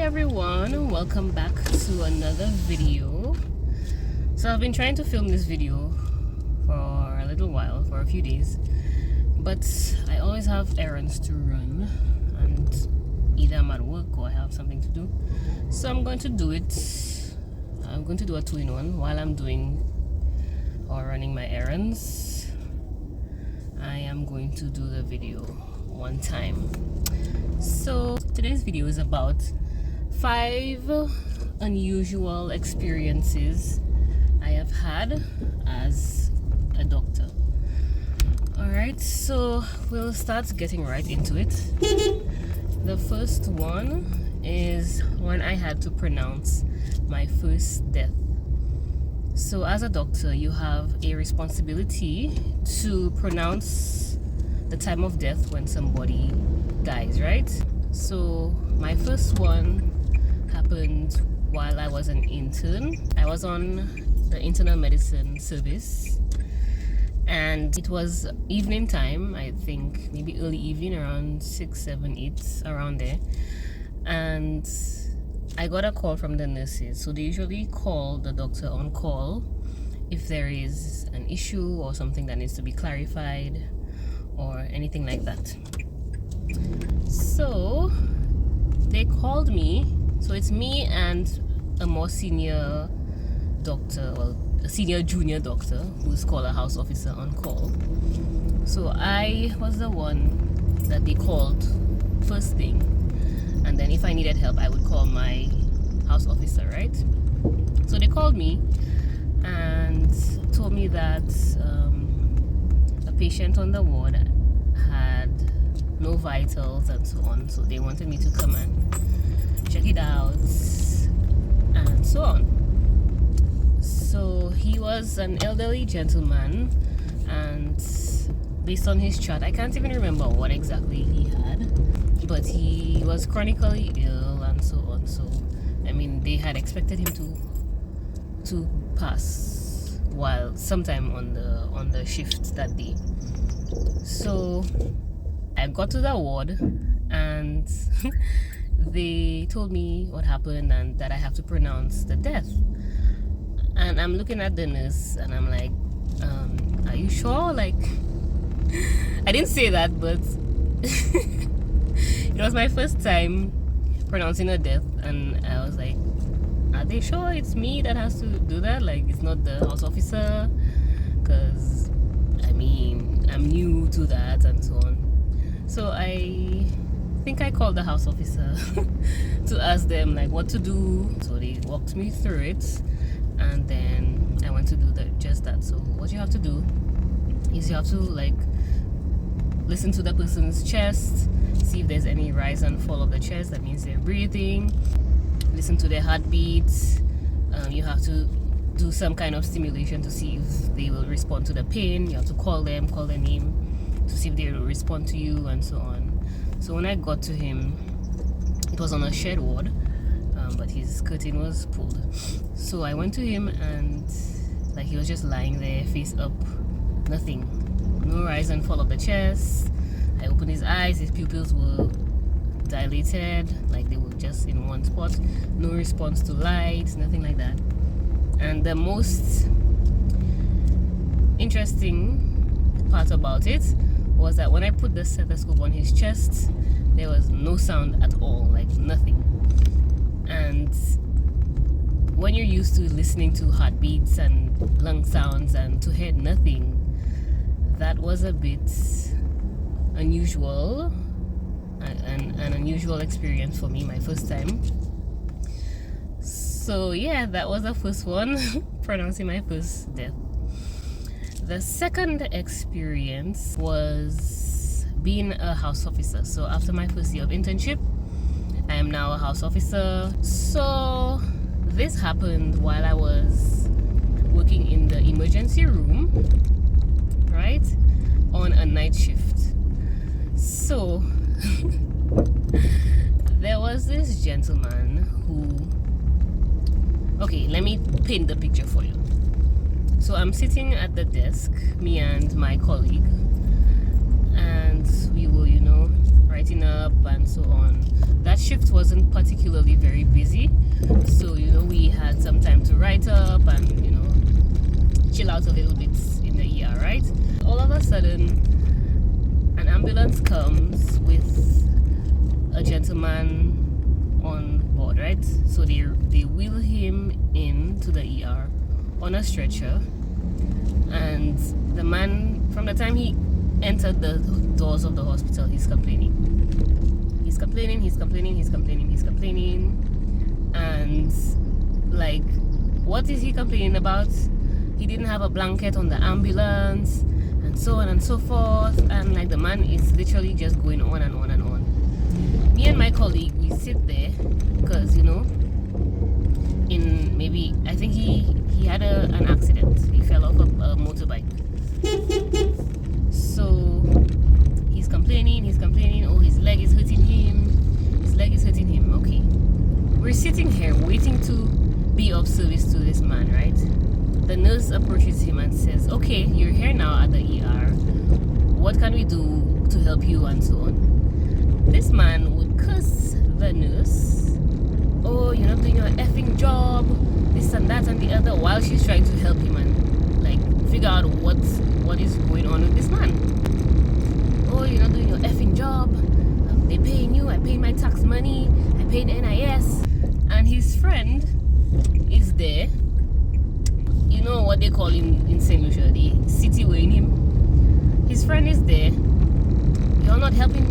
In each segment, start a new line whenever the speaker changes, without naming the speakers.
everyone, welcome back to another video. So I've been trying to film this video for a little while, for a few days, but I always have errands to run and either I'm at work or I have something to do. So I'm going to do it. I'm going to do a two-in-one while I'm doing or running my errands. I am going to do the video one time. So today's video is about 5 unusual experiences I have had as a doctor. Alright, so we'll start getting right into it. The first one is when I had to pronounce my first death. So as a doctor, you have a responsibility to pronounce the time of death when somebody dies, right? So my first one happened while I was an intern. I was on the internal medicine service and it was evening time, I think maybe early evening, around 6, 7, 8, around there. And I got a call from the nurses. So they usually call the doctor on call if there is an issue or something that needs to be clarified or anything like that. So they called me. So it's me and a more senior doctor, well, a senior junior doctor who's called a house officer on call. So I was the one that they called first thing, and then if I needed help I would call my house officer, right? So they called me and told me that a patient on the ward had no vitals and so on, so they wanted me to come and check it out and so on. So he was an elderly gentleman, and based on his chart, I can't even remember what exactly he had, but he was chronically ill and so on. So I mean, they had expected him to pass while sometime on the shift that day. So I got to the ward and they told me what happened and that I have to pronounce the death. And I'm looking at the nurse and I'm like, are you sure? Like, I didn't say that, but it was my first time pronouncing a death, and I was like, are they sure it's me that has to do that? Like, it's not the house officer? Because, I mean, I'm new to that and so on. So I think I called the house officer to ask them, like, what to do. So they walked me through it. And then I went to do just that. So what you have to do is you have to like listen to the person's chest, see if there's any rise and fall of the chest. That means they're breathing. Listen to their heartbeats. You have to do some kind of stimulation to see if they will respond to the pain. You have to call them, call their name to see if they will respond to you and so on. So when I got to him, it was on a shared ward. But his curtain was pulled. So I went to him and like he was just lying there, face up, nothing, no rise and fall of the chest. I opened his eyes, his pupils were dilated, like they were just in one spot, no response to light, nothing like that. And the most interesting part about it was that when I put the stethoscope on his chest, there was no sound at all, like nothing. And when you're used to listening to heartbeats and lung sounds and to hear nothing, that was a bit unusual, an unusual experience for me, my first time. So yeah, that was the first one, pronouncing my first death. The second experience was being a house officer. So after my first year of internship, I am now a house officer. So this happened while I was working in the emergency room, right, on a night shift. So there was this gentleman who, okay, let me paint the picture for you. So I'm sitting at the desk, me and my colleague, and we were, writing up and so on. That shift wasn't particularly very busy, so you know, we had some time to write up and, you know, chill out a little bit in the ER, right? All of a sudden, an ambulance comes with a gentleman on board, right? So they wheel him into the ER on a stretcher, and the man, from the time he entered the doors of the hospital, he's complaining, and like, what is he complaining about? He didn't have a blanket on the ambulance, and so on and so forth, and like, the man is literally just going on and on and on. Me and my colleague, we sit there because, you know, in maybe, I think he had an accident. He fell off a motorbike. So he's complaining. Oh, his leg is hurting him. Okay, we're sitting here waiting to be of service to this man, right? The nurse approaches him and says, okay, you're here now at the ER. What can we do to help you, and so on. This man would curse the nurse. Oh, you're not doing your effing job, this and that and the other, while she's trying to help him and like figure out what is going on with this man. Oh, you're not doing your effing job. They paying you. I paid my tax money. I paid NIS. And his friend is there. You know what they call in St. Lucia, the city way in him. His friend is there. You're not helping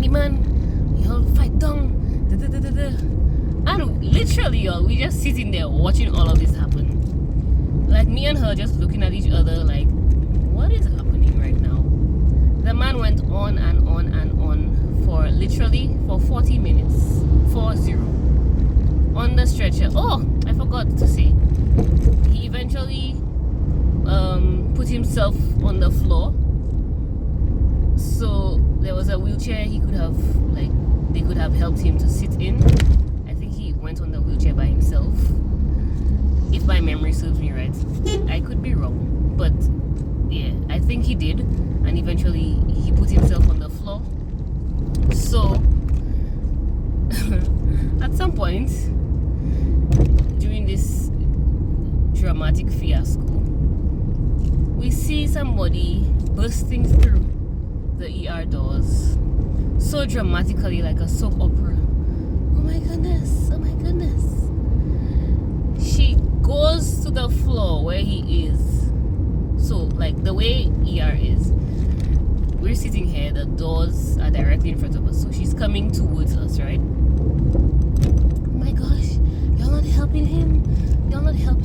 the man. Y'all fight down. And literally, y'all, we just sitting there watching all of this happen. Like, me and her just looking at each other like, what is happening right now? The man went on and on and on for literally for 40 minutes. 40. On the stretcher. Oh, I forgot to say. He eventually put himself on the floor. So there was a wheelchair he could have, like, they could have helped him to sit in. I think he went on the wheelchair by himself, if my memory serves me right. I could be wrong, but yeah, I think he did. And eventually he put himself on the floor. So at some point during this dramatic fiasco, we see somebody bursting through the ER doors so dramatically, like a soap opera. Oh my goodness. She goes to the floor where he is. So like, the way ER is, we're sitting here, the doors are directly in front of us, so she's coming towards us, right? Oh my gosh, y'all not helping him.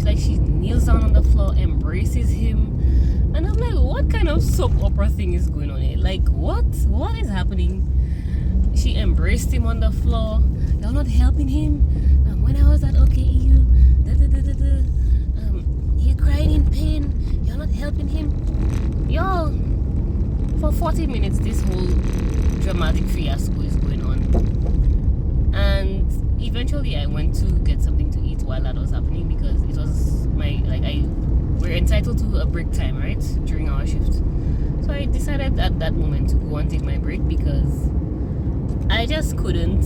Like, she kneels down on the floor, embraces him, and I'm like, what kind of soap opera thing is going on here? Like, what is happening? She embraced him on the floor. Y'all not helping him. When I was at OKEU, he crying in pain. Y'all not helping him. Y'all, for 40 minutes, this whole dramatic fiasco is going on. And eventually, I went to get something to eat while that was happening, because it was we're entitled to a break time, right, during our shift. So I decided at that moment to go and take my break, because I just couldn't,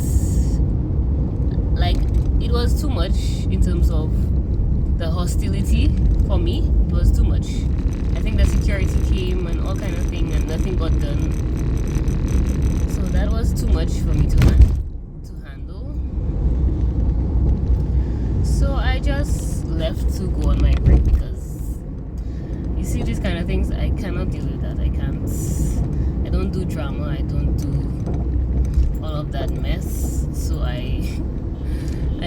like, it was too much in terms of the hostility for me. It was too much. I think the security came and all kind of thing, and nothing got done. So that was too much for me to handle. So I just left to go on my break, because you see, these kind of things, I cannot deal with that. I don't do drama. I don't do all of that mess. So I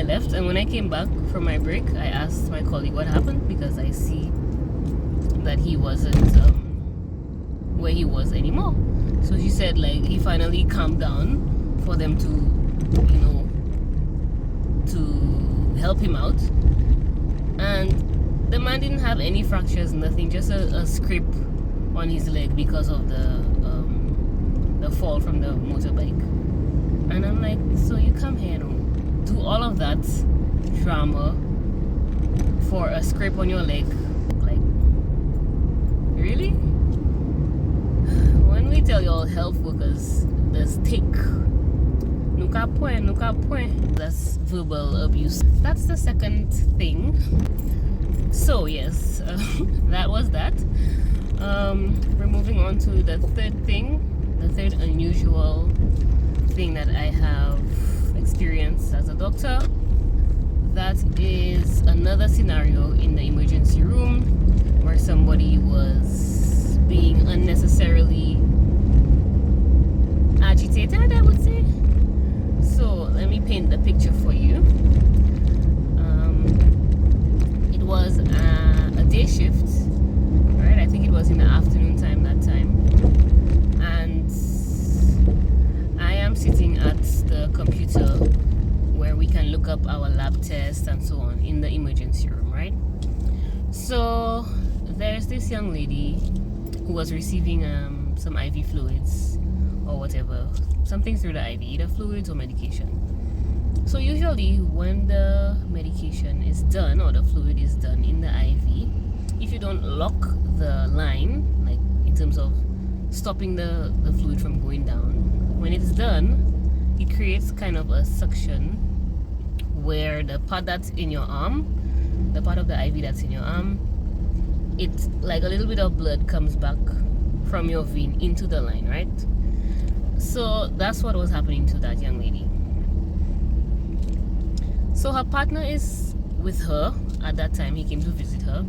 left, and when I came back from my break, I asked my colleague what happened, because I see that he wasn't where he was anymore. So she said, like, he finally calmed down for them to, you know, to help him out, and the man didn't have any fractures, nothing, just a scrape on his leg because of the fall from the motorbike. And I'm like, so you come here and do all of that drama for a scrape on your leg? Like, really? When we tell y'all health workers, there's take, no Nunca point. That's verbal abuse. That's the second thing. So yes, that was that. We're moving on to the third thing, the third unusual thing that I have experienced as a doctor. That is another scenario in the emergency room where somebody was being unnecessarily agitated, I would say. So let me paint the picture for you. It was a day shift, right? I think it was in the afternoon time that time, and I am sitting at the computer where we can look up our lab tests and so on in the emergency room, right? So there's this young lady who was receiving some IV fluids or whatever, something through the IV, either fluids or medication. So usually when the medication is done or the fluid is done in the IV, if you don't lock the line, like in terms of stopping the fluid from going down, when it's done, it creates kind of a suction where the part that's in your arm, the part of the IV that's in your arm, it's like a little bit of blood comes back from your vein into the line, right? So that's what was happening to that young lady. So her partner is with her at that time. He came to visit her,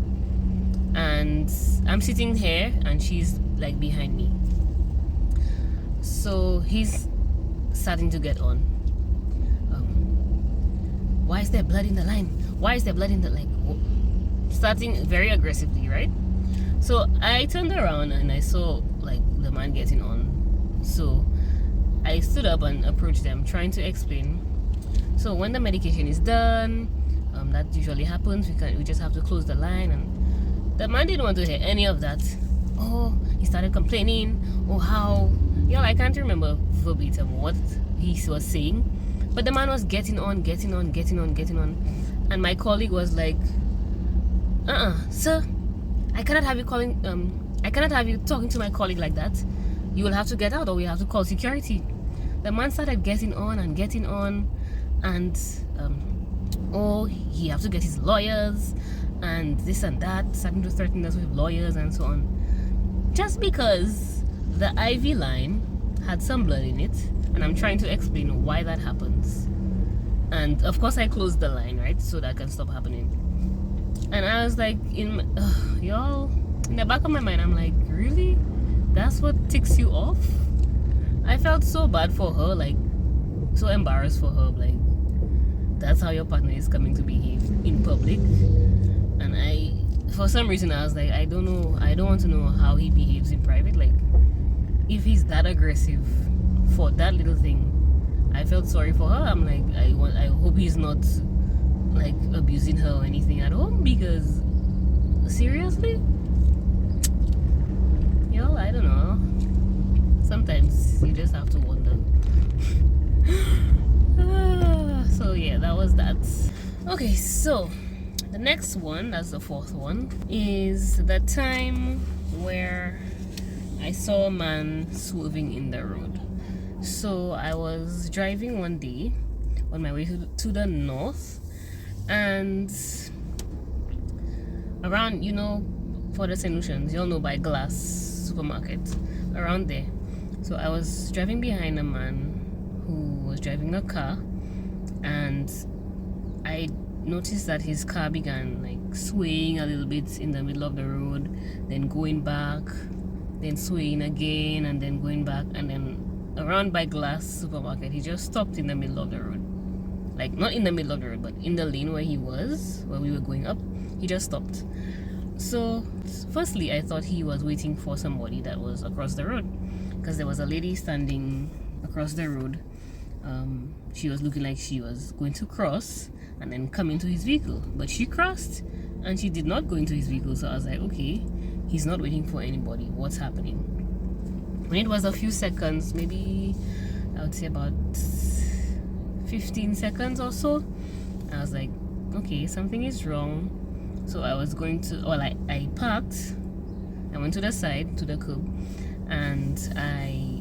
and I'm sitting here and she's like behind me. So he's starting to get on. Why is there blood in the line? Why is there blood in the line? Starting very aggressively, right? So I turned around and I saw like the man getting on. So I stood up and approached them, trying to explain. So when the medication is done, that usually happens. We just have to close the line, and the man didn't want to hear any of that. Oh, he started complaining. Oh, how? I can't remember verbatim what he was saying, but the man was getting on, and my colleague was like, sir, I cannot have you talking to my colleague like that. You will have to get out, or we have to call security. The man started getting on, and he have to get his lawyers and this and that, starting to threaten us with lawyers and so on, just because the IV line had some blood in it, and I'm trying to explain why that happens. And of course I closed the line, right, so that can stop happening. And I was like, in the back of my mind, I'm like, really? That's what ticks you off? I felt so bad for her, like so embarrassed for her, like that's how your partner is coming to behave in public. And for some reason I was like, I don't want to know how he behaves in private. Like if he's that aggressive for that little thing, I felt sorry for her. I'm like, I hope he's not like abusing her or anything at home, because seriously, I don't know. Sometimes you just have to wonder. So yeah, that was that. Okay, so the next one, that's the fourth one, is the time where I saw a man swerving in the road. So I was driving one day on my way to the north, and around, for the St. Lucians, you all know, by Glass supermarket, around there. So I was driving behind a man who was driving a car, and I noticed that his car began like swaying a little bit in the middle of the road, then going back, then swaying again, and then going back, and then around by Glass supermarket, he just stopped in the middle of the road. Like not in the middle of the road, but in the lane where we were going up, he just stopped. So firstly, I thought he was waiting for somebody that was across the road, because there was a lady standing across the road. She was looking like she was going to cross and then come into his vehicle, but she crossed and she did not go into his vehicle. So I was like, okay, he's not waiting for anybody. What's happening? When it was a few seconds, maybe I would say about 15 seconds or so, I was like, okay, something is wrong. So I was going to, I parked, I went to the side, to the curb, and I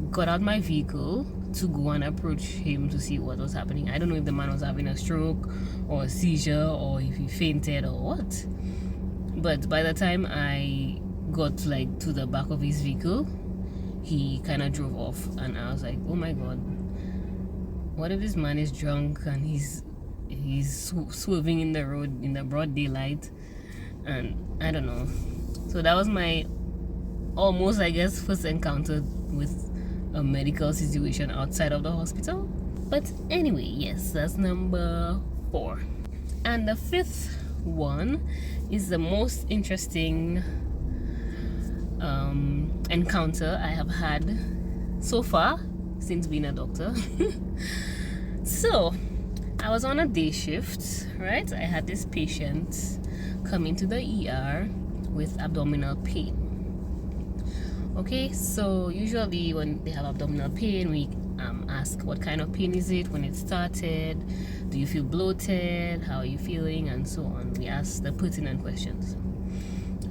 got out my vehicle to go and approach him to see what was happening. I don't know if the man was having a stroke or a seizure or if he fainted or what. But by the time I got like to the back of his vehicle, he kind of drove off, and I was like, oh my god, what if this man is drunk and he's swerving in the road in the broad daylight? And I don't know. So that was my almost, I guess, first encounter with a medical situation outside of the hospital. But anyway, yes, that's number 4. And the 5th one is the most interesting encounter I have had so far since being a doctor. So I was on a day shift, right? I had this patient come into the ER with abdominal pain. Okay, so usually when they have abdominal pain, we ask what kind of pain is it, when it started, do you feel bloated, how are you feeling, and so on. We ask the pertinent questions.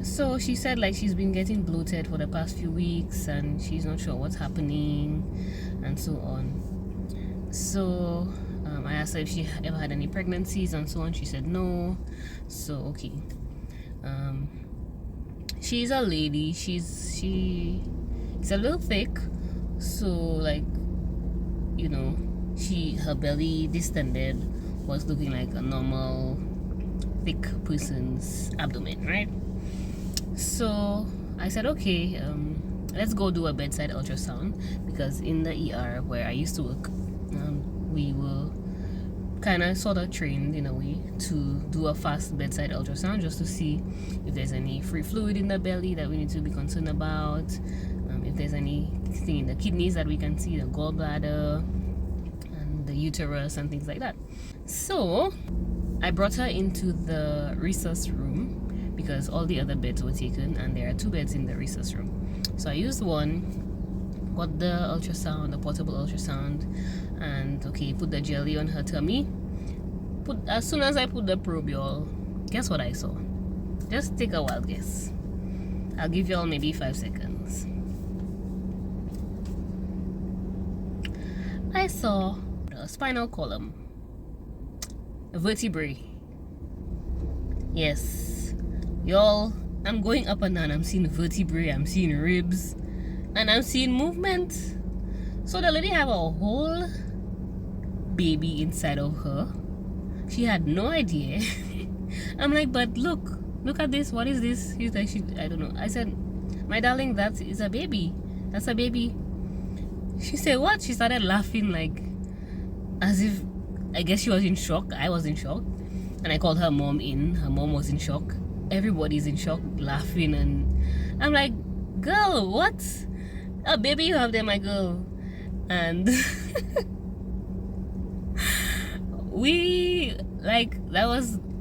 So she said like she's been getting bloated for the past few weeks and she's not sure what's happening and so on. So I asked her if she ever had any pregnancies and so on. She said no. So okay. She's a lady. She's a little thick, so like, you know, her belly distended was looking like a normal thick person's abdomen, right? So I said, okay, let's go do a bedside ultrasound, because in the ER where I used to work, we were kind of sort of trained in a way to do a fast bedside ultrasound just to see if there's any free fluid in the belly that we need to be concerned about, if there's anything in the kidneys that we can see, the gallbladder and the uterus and things like that. So I brought her into the resus room because all the other beds were taken and there are 2 beds in the resus room. So I used one, got the ultrasound, the portable ultrasound, and okay, put the jelly on her tummy. As soon as I put the probe, y'all, guess what I saw? Just take a wild guess. I'll give y'all maybe 5 seconds. I saw a spinal column, a vertebrae. Yes, y'all, I'm going up and down. I'm seeing vertebrae, I'm seeing ribs, and I'm seeing movement. So the lady have a whole baby inside of her. She had no idea. I'm like, but look at this. What is this? He's like, I don't know. I said, my darling, that is a baby. That's a baby. She said, what? She started laughing like as if, I guess she was in shock. I was in shock. And I called her mom in. Her mom was in shock. Everybody's in shock, laughing. And I'm like, girl, what? A baby you have there, my girl. And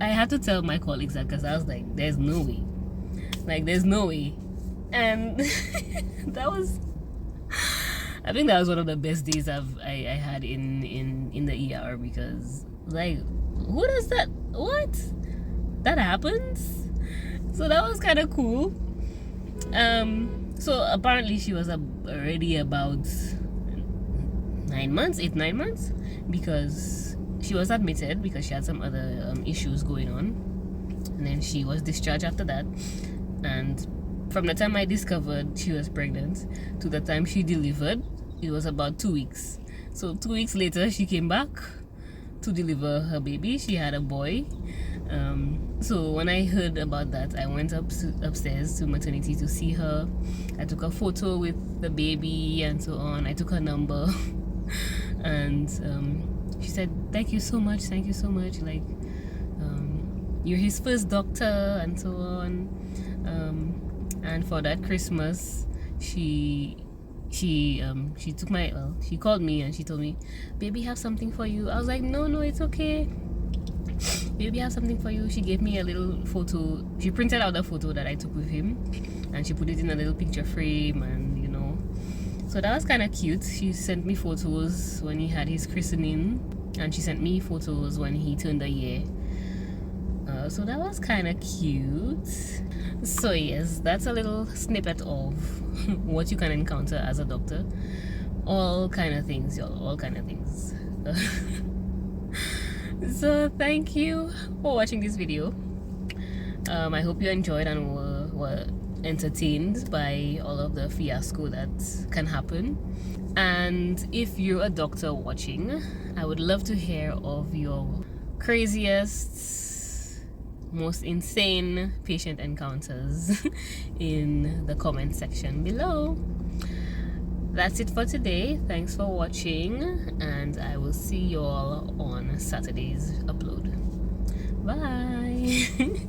I had to tell my colleagues that, because I was like, there's no way. There's no way. And I think that was one of the best days I had in the ER, because like, who does that? What? That happens? So that was kind of cool. So apparently she was already about 8-9 months, because she was admitted because she had some other issues going on, and then she was discharged after that. And from the time I discovered she was pregnant to the time she delivered, it was about 2 weeks. So 2 weeks later she came back to deliver her baby. She had a boy. So when I heard about that, I went upstairs to maternity to see her. I took a photo with the baby and so on. I took her number. And she said, thank you so much, like, you're his first doctor and so on. And for that Christmas, she took she called me and she told me, baby, have something for you. I was like, no, it's okay, baby, have something for you. She gave me a little photo. She printed out the photo that I took with him and she put it in a little picture frame, and you know, so that was kind of cute. She sent me photos when he had his christening, and she sent me photos when he turned a year. So that was kind of cute. So yes, that's a little snippet of what you can encounter as a doctor. all kind of things, y'all, all kind of things. So thank you for watching this video. I hope you enjoyed and were entertained by all of the fiasco that can happen. And if you're a doctor watching, I would love to hear of your craziest, most insane patient encounters in the comment section below. That's it for today. Thanks for watching, and I will see you all on Saturday's upload. Bye.